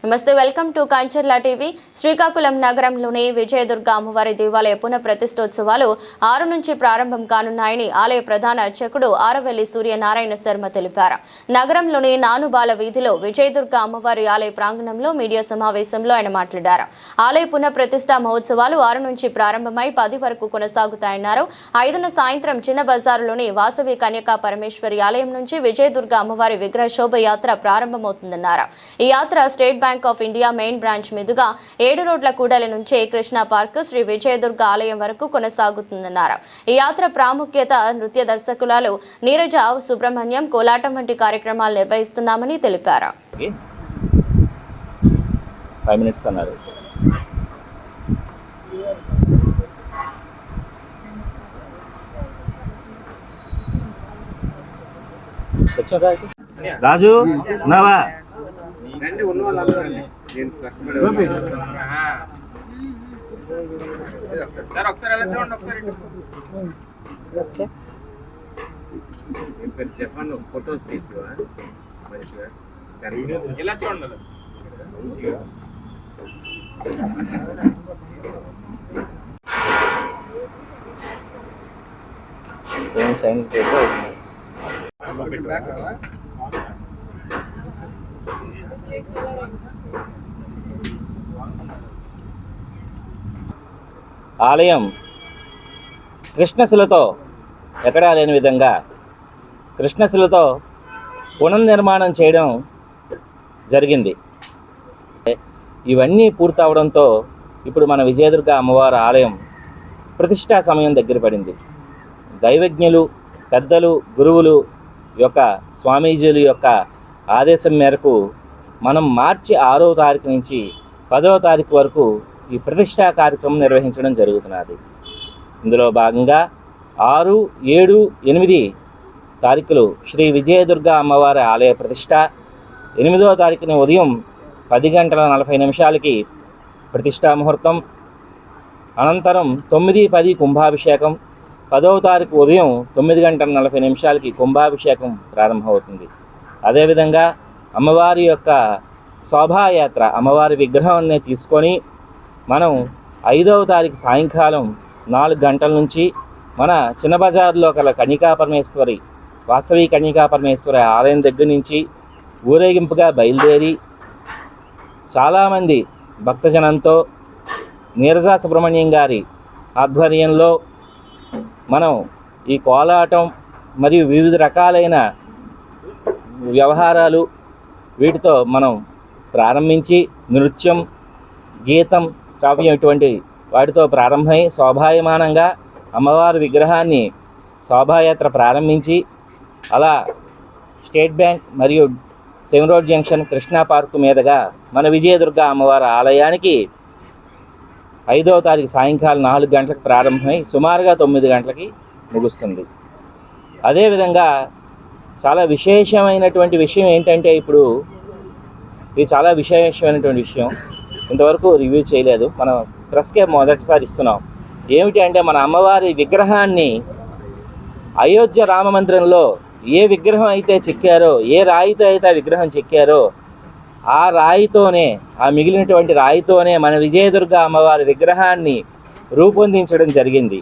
నమస్తే, welcome to Kancharla TV. Srikakulam నగరంలోని విజయదుర్గ అమ్మవారి దేవాలయ పునః ప్రతిష్టోత్సవాలు 6 నుంచి ప్రారంభం కానున్నాయని ఆలయ ప్రధాన అర్చకుడు ఆరవెల్లి సూర్యనారాయణ శర్మ తెలిపారు. నగరంలోని నానుబాల వీధిలో విజయదుర్గ అమ్మవారి ఆలయ ప్రాంగణంలో మీడియా సమావేశంలో ఆయన మాట్లాడారు. ఆలయ పునః ప్రతిష్ఠా మహోత్సవాలు 6 నుంచి ప్రారంభమై 10 వరకు కొనసాగుతాయన్నారు. 5న సాయంత్రం చిన్న బజారులోని వాసవి కన్యకా పరమేశ్వరి ఆలయం నుంచి విజయదుర్గ అమ్మవారి విగ్రహ శోభయాత్ర ప్రారంభమవుతుందన్నారు. ఈ యాత్ర state bank of India main branch మీదుగా 7 రోడ్ల కూడలి నుంచి కృష్ణా పార్క్ శ్రీ విజయదుర్గ ఆలయం వరకు కొనసాగుతుందన్నారు. ఈ యాత్ర ప్రాముఖ్యత నృత్య దర్శకులు నీరజ సుబ్రహ్మణ్యం కోలాటం వంటి కార్యక్రమాలు నిర్వహిస్తున్నామని తెలిపారు. రాజు ఉన్నావా? చెప్పండి, ఫొటోస్ తీసుకురా ఇలా చూడండి. ఆలయం కృష్ణశిలతో ఎక్కడా లేని విధంగా కృష్ణశిలతో పునర్నిర్మాణం చేయడం జరిగింది. ఇవన్నీ పూర్తవడంతో ఇప్పుడు మన విజయదుర్గ అమ్మవారి ఆలయం ప్రతిష్టా సమయం దగ్గర పడింది. దైవజ్ఞులు, పెద్దలు, గురువులు యొక్క స్వామీజీల యొక్క ఆదేశం మేరకు మనం మార్చి 6వ తారీఖు నుంచి 10వ తారీఖు వరకు ఈ ప్రతిష్టా కార్యక్రమం నిర్వహించడం జరుగుతున్నది. ఇందులో భాగంగా 6, 7, 8 తారీఖులు శ్రీ విజయదుర్గ అమ్మవారి ఆలయ ప్రతిష్ట, 8వ తారీఖున ఉదయం 10:40 ప్రతిష్టా ముహూర్తం, అనంతరం 9, 10 కుంభాభిషేకం, 10వ తారీఖు ఉదయం 9:40 కుంభాభిషేకం ప్రారంభమవుతుంది. అదేవిధంగా అమ్మవారి యొక్క శోభాయాత్ర, అమ్మవారి విగ్రహాన్ని తీసుకొని మనం 5వ తారీఖు సాయంకాలం 4 గంటల నుంచి మన చిన్న బజార్లో గల కన్యకా పరమేశ్వరి, వాసవి కన్యకా పరమేశ్వరి ఆలయం దగ్గర నుంచి ఊరేగింపుగా బయలుదేరి చాలామంది భక్తజనంతో నీరజ సుబ్రహ్మణ్యం గారి ఆధ్వర్యంలో మనం ఈ కోలాటం మరియు వివిధ రకాలైన వ్యవహారాలు వీటితో మనం ప్రారంభించి నృత్యం, గీతం, శ్రావ్యం ఇటువంటి వాటితో ప్రారంభమై శోభాయమానంగా అమ్మవారి విగ్రహాన్ని శోభాయాత్ర ప్రారంభించి అలా స్టేట్ బ్యాంక్ మరియు 7 రోడ్ జంక్షన్ కృష్ణా పార్కు మీదుగా మన విజయదుర్గ అమ్మవారి ఆలయానికి 5వ తారీఖు సాయంకాలం 4 గంటలకు ప్రారంభమై సుమారుగా 9 గంటలకి ముగుస్తుంది. అదేవిధంగా చాలా విశేషమైనటువంటి విషయం ఏంటంటే, ఇప్పుడు ఇది చాలా విశేషమైనటువంటి విషయం, ఇంతవరకు రివ్యూ చేయలేదు, మనం ప్రెస్కే మొదటిసారి ఇస్తున్నాం. ఏమిటి అంటే, మన అమ్మవారి విగ్రహాన్ని అయోధ్య రామ మందిరంలో ఏ విగ్రహం అయితే చెక్కారో, ఏ రాయితో అయితే ఆ విగ్రహం చెక్కారో, ఆ రాయితోనే, ఆ మిగిలినటువంటి రాయితోనే మన విజయదుర్గ అమ్మవారి విగ్రహాన్ని రూపొందించడం జరిగింది.